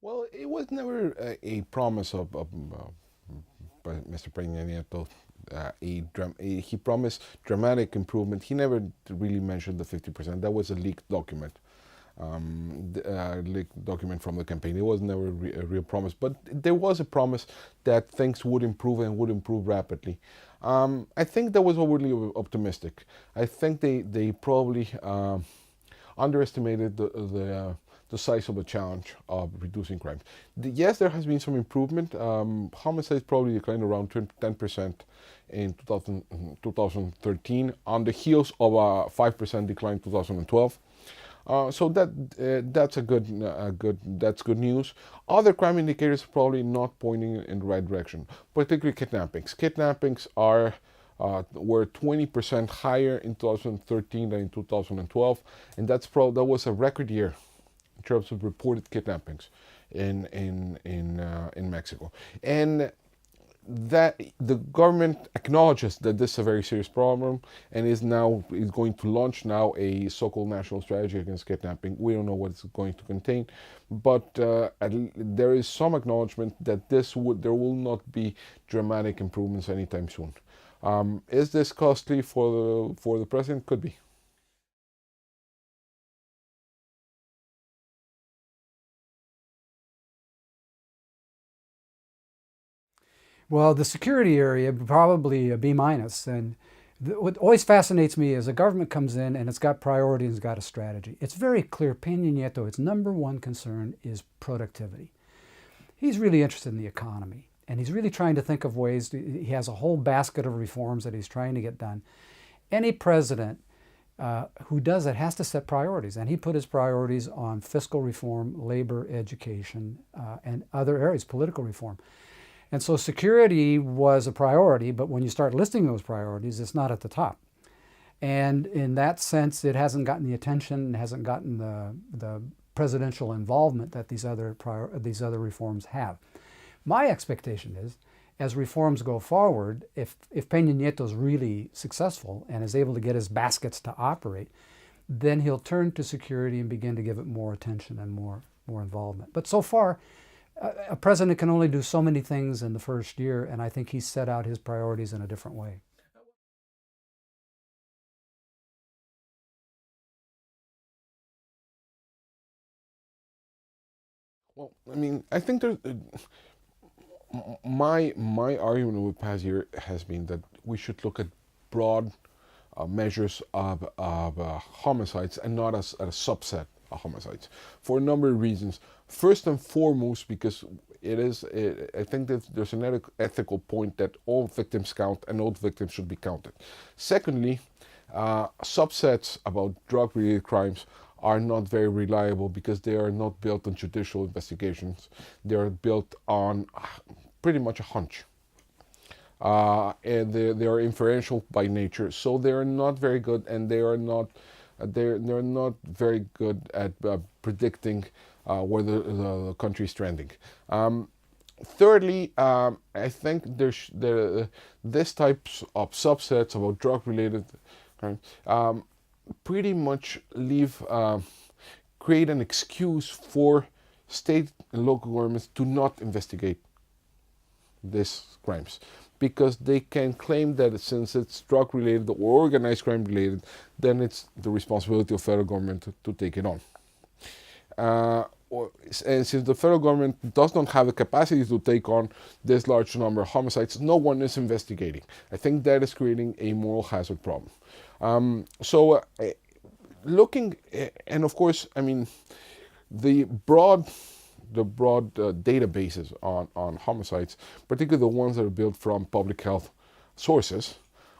Well, it was never a promise of Mr. Peña Nieto. He promised dramatic improvement. He never really mentioned the 50%. That was a leaked document, leaked document from the campaign. It was never a real promise, but there was a promise that things would improve and would improve rapidly. I think that was overly optimistic. I think they probably underestimated the size of the challenge of reducing crime. Yes, there has been some improvement. Homicides probably declined around 10% in 2013 on the heels of a 5% decline in 2012. So that's that's good news. Other crime indicators are probably not pointing in the right direction, particularly kidnappings. Kidnappings are were 20% higher in 2013 than in 2012, and that was a record year in terms of reported kidnappings in Mexico. And that the government acknowledges that this is a very serious problem and is going to launch now a so-called national strategy against kidnapping. We don't know what it's going to contain, but there is some acknowledgement that there will not be dramatic improvements anytime soon. Is this costly for the president? Could be. Well, the security area probably a B minus. And what always fascinates me is a government comes in and it's got priorities and it's got a strategy. It's very clear. Peña Nieto, its number one concern is productivity. He's really interested in the economy, and he's really trying to think of ways. He has a whole basket of reforms that he's trying to get done. Any president who does it has to set priorities, and he put his priorities on fiscal reform, labor, education, and other areas, political reform. And so security was a priority, but when you start listing those priorities, it's not at the top. And in that sense, it hasn't gotten the attention, hasn't gotten the presidential involvement that these other reforms have. My expectation is, as reforms go forward, if Peña Nieto is really successful and is able to get his baskets to operate, then he'll turn to security and begin to give it more attention and more involvement. But so far, a president can only do so many things in the first year, and I think he's set out his priorities in a different way. Well, I mean, I think there's my argument with past year has been that we should look at broad measures of homicides and not as a subset of homicides for a number of reasons. First and foremost, because I think that there's an ethical point that all victims count and all victims should be counted. Secondly, subsets about drug-related crimes are not very reliable because they are not built on judicial investigations. They are built on pretty much a hunch. And they are inferential by nature, so they are not very good, and they're not very good at predicting where the country is trending. Thirdly, I think this types of subsets about drug-related crimes pretty much create an excuse for state and local governments to not investigate these crimes, because they can claim that since it's drug related or organized crime related, then it's the responsibility of federal government to take it on. Uh, and since the federal government does not have the capacity to take on this large number of homicides, no one is investigating. I think that is creating a moral hazard problem. So, looking, and of course, I mean, the broad databases on homicides, particularly the ones that are built from public health sources,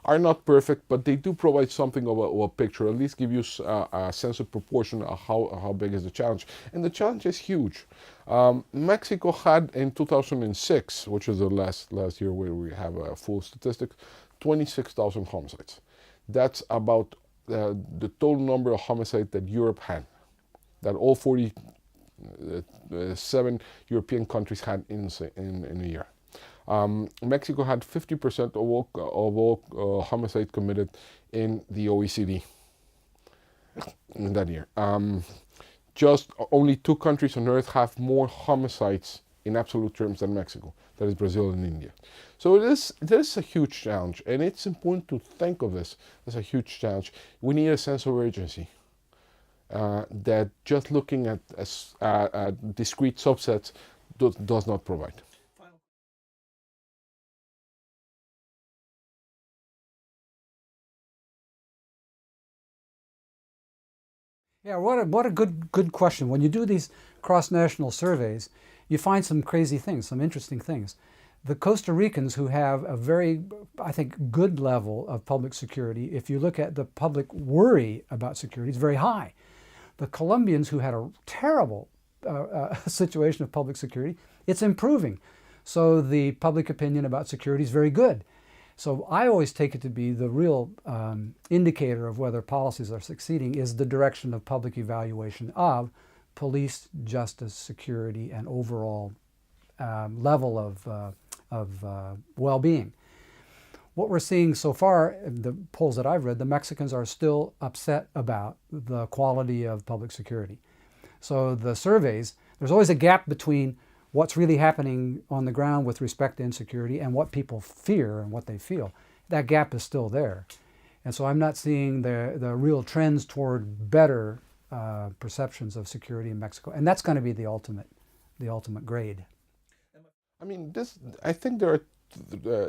are not perfect, but they do provide something of a picture, at least give you a sense of proportion of how big is the challenge. And the challenge is huge. Mexico had in 2006, which is the last year where we have a full statistics, 26,000 homicides. That's about the total number of homicides that Europe had, that all 47 European countries had in a year. Mexico had 50% of all homicides committed in the OECD in that year. just only two countries on earth have more homicides in absolute terms than Mexico. That is Brazil and India. So there is a huge challenge, and it's important to think of this as a huge challenge. We need a sense of urgency that just looking at discrete subsets does not provide. Yeah, what a good question. When you do these cross-national surveys, you find some crazy things, some interesting things. The Costa Ricans, who have a very, I think, good level of public security, if you look at the public worry about security, it's very high. The Colombians, who had a terrible situation of public security, it's improving. So the public opinion about security is very good. So I always take it to be the real indicator of whether policies are succeeding is the direction of public evaluation of police, justice, security, and overall level of well-being. What we're seeing so far, the polls that I've read, the Mexicans are still upset about the quality of public security. So the surveys, there's always a gap between what's really happening on the ground with respect to insecurity and what people fear and what they feel. That gap is still there. And so I'm not seeing the real trends toward better perceptions of security in Mexico. And that's going to be the ultimate grade. I mean, I think there are,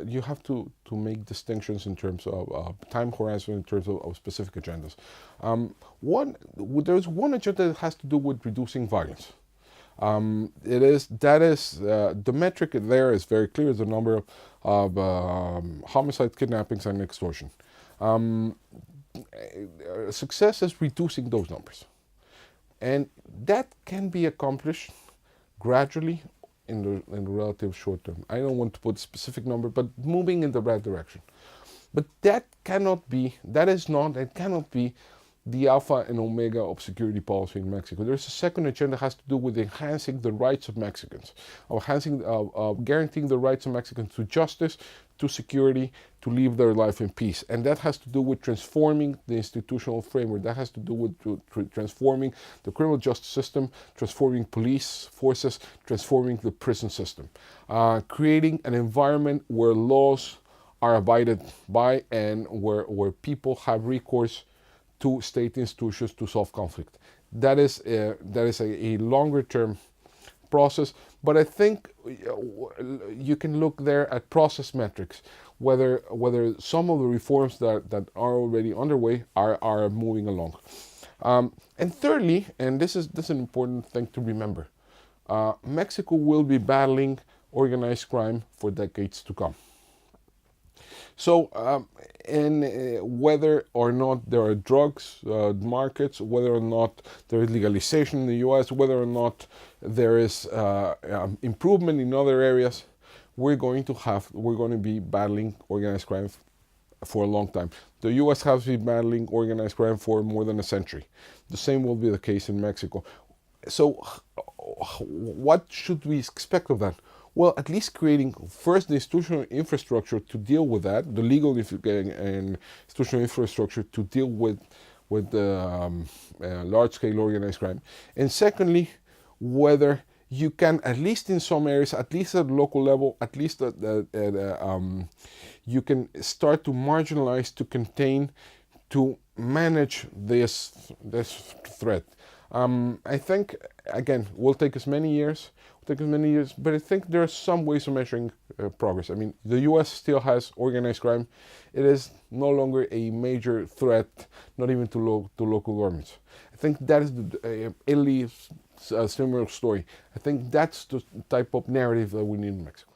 you have to make distinctions in terms of time horizon, in terms of specific agendas. There's one agenda that has to do with reducing violence. The metric there is very clear, the number of homicides, kidnappings, and extortion. Success is reducing those numbers. And that can be accomplished gradually in the relative short term. I don't want to put a specific number, but moving in the right direction. But it cannot be the alpha and omega of security policy in Mexico. There's a second agenda that has to do with enhancing the rights of Mexicans, guaranteeing the rights of Mexicans to justice, to security, to live their life in peace. And that has to do with transforming the institutional framework. That has to do with transforming the criminal justice system, transforming police forces, transforming the prison system, creating an environment where laws are abided by and where people have recourse to state institutions to solve conflict. That is a longer term process, but I think you can look there at process metrics, whether some of the reforms that are already underway are moving along. And thirdly, and this is an important thing to remember, Mexico will be battling organized crime for decades to come. So, whether or not there are drugs markets, whether or not there is legalization in the U.S., whether or not there is improvement in other areas, we're going to be battling organized crime for a long time. The U.S. has been battling organized crime for more than a century. The same will be the case in Mexico. So, what should we expect of that? Well, at least creating first the institutional infrastructure to deal with that, the legal and institutional infrastructure to deal with large-scale organized crime, and secondly, whether you can, at least in some areas, at least at the local level, at least you can start to marginalize, to contain, to manage this threat. I think, again, will take us many years, but I think there are some ways of measuring progress. I mean, the U.S. still has organized crime. It is no longer a major threat, not even to local governments. I think that is Italy's similar story. I think that's the type of narrative that we need in Mexico.